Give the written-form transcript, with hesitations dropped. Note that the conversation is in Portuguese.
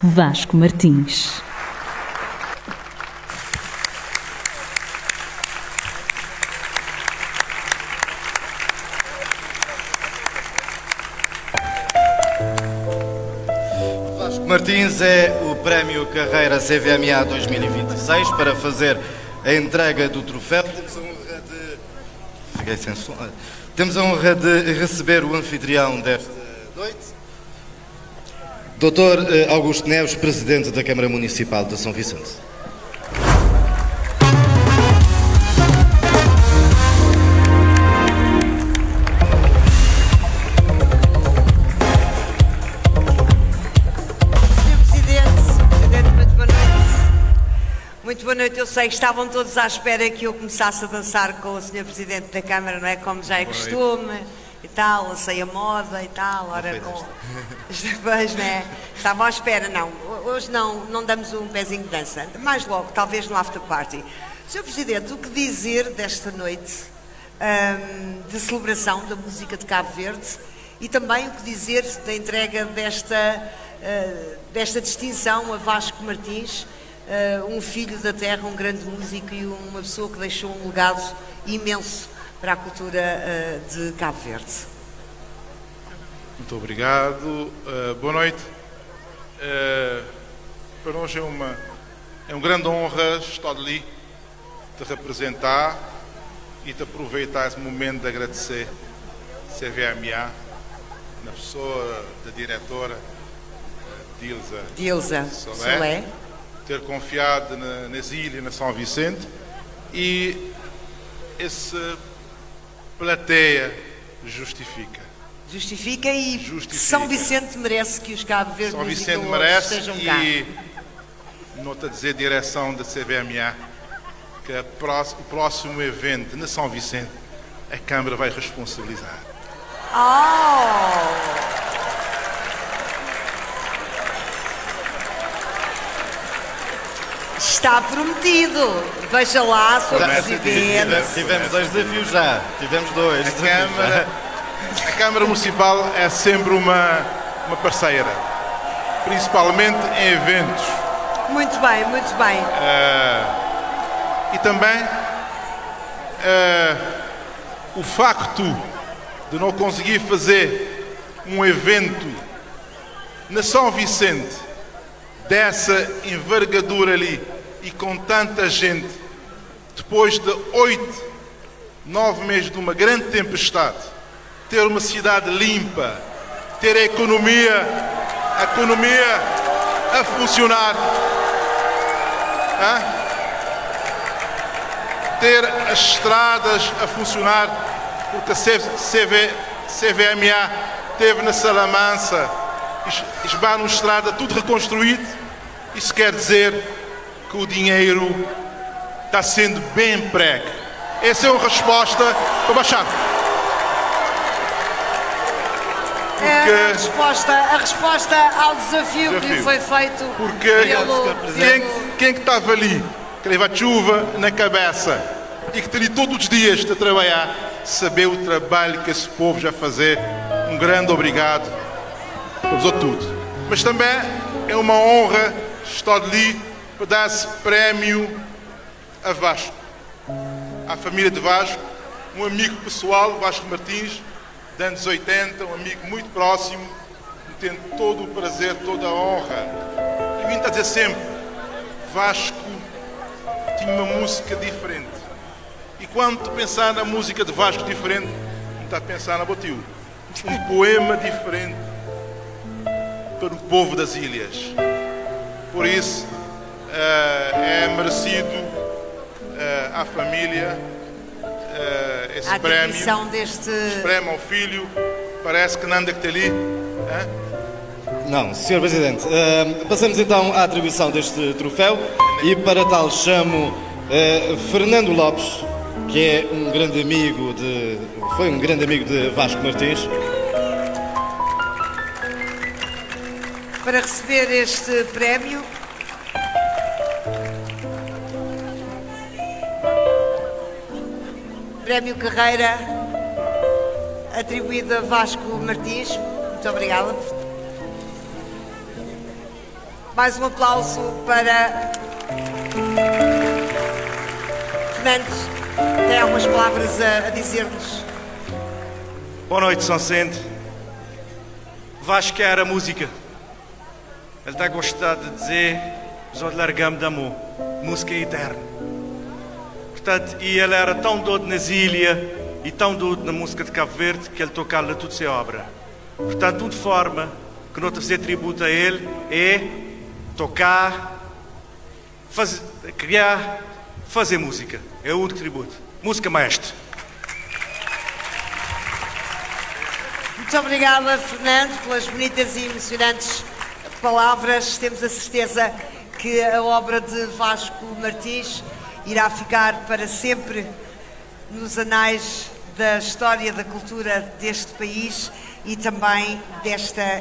Vasco Martins. Vasco Martins é o Prémio Carreira CVMA 2026 para fazer a entrega do troféu. Temos a honra de receber o anfitrião desta noite, Dr. Augusto Neves, Presidente da Câmara Municipal de São Vicente. Muito boa noite, eu sei que estavam todos à espera que eu começasse a dançar com o Sr. Presidente da Câmara, não é? Como já é costume e tal, sei a moda e tal, ora com os depois, não é? Estavam à espera, não, hoje não damos um pezinho de dança, mais logo, talvez no after party. Sr. Presidente, o que dizer desta noite de celebração da música de Cabo Verde e também o que dizer da entrega desta distinção a Vasco Martins, um filho da terra, um grande músico e uma pessoa que deixou um legado imenso para a cultura de Cabo Verde. Muito obrigado. Boa noite. Para nós é uma grande honra estar ali, te representar e te aproveitar esse momento de agradecer CVMA, na pessoa da diretora Dilsa Solé, ter confiado nas ilhas, na São Vicente, e essa plateia justifica e São Vicente merece que os Cabo Verde São Vicente merece estejam cá. E não-te a dizer direção da CVMA que o próximo evento na São Vicente a Câmara vai responsabilizar. Está prometido. Veja lá, Sr. Presidente. Tivemos dois desafios já. Tivemos dois. A Câmara Municipal é sempre uma parceira, principalmente em eventos. Muito bem, muito bem. E também o facto de não conseguir fazer um evento na São Vicente dessa envergadura ali e com tanta gente, depois de 8, 9 meses de uma grande tempestade, ter uma cidade limpa, ter a economia a funcionar, ter as estradas a funcionar, porque a CVMA teve na Salamanca, esbarra uma estrada tudo reconstruído. Isso quer dizer que o dinheiro está sendo bem emprego. Essa é uma resposta para baixar. A resposta ao desafio que lhe foi feito. Porque quem que estava ali, que leva chuva na cabeça e que teria todos os dias de trabalhar, saber o trabalho que esse povo já fazer, um grande obrigado por tudo. Mas também é uma honra estar ali para dar esse prémio a Vasco, à família de Vasco, um amigo pessoal, Vasco Martins, de anos 80, um amigo muito próximo, que tem todo o prazer, toda a honra. E vim a dizer sempre, Vasco tinha uma música diferente. E quando tu pensar na música de Vasco diferente, não está a pensar na Botil. Um poema diferente para o povo das ilhas. Por isso, é merecido à família esse prémio. Esse prémio ao filho, parece que não anda que está ali. Não, Sr. Presidente. Passamos então à atribuição deste troféu e para tal chamo Fernando Lopes, que é foi um grande amigo de Vasco Martins, para receber este prémio. Prémio Carreira atribuído a Vasco Martins. Muito obrigada. Mais um aplauso para Fernandes. Tem algumas palavras a dizer-nos. Boa noite, São Vicente. Vasco quer a música. Ele está a gostar de dizer: nós largamos de amor. Música é eterna. Portanto, e ele era tão doido nas ilhas e tão doido na música de Cabo Verde que ele tocava tudo sem obra. Portanto, de forma que nós fazer tributo a ele é tocar, criar, fazer música. É o único tributo. Música maestra. Muito obrigada, Fernando, pelas bonitas e emocionantes palavras. Temos a certeza que a obra de Vasco Martins irá ficar para sempre nos anais da história da cultura deste país e também desta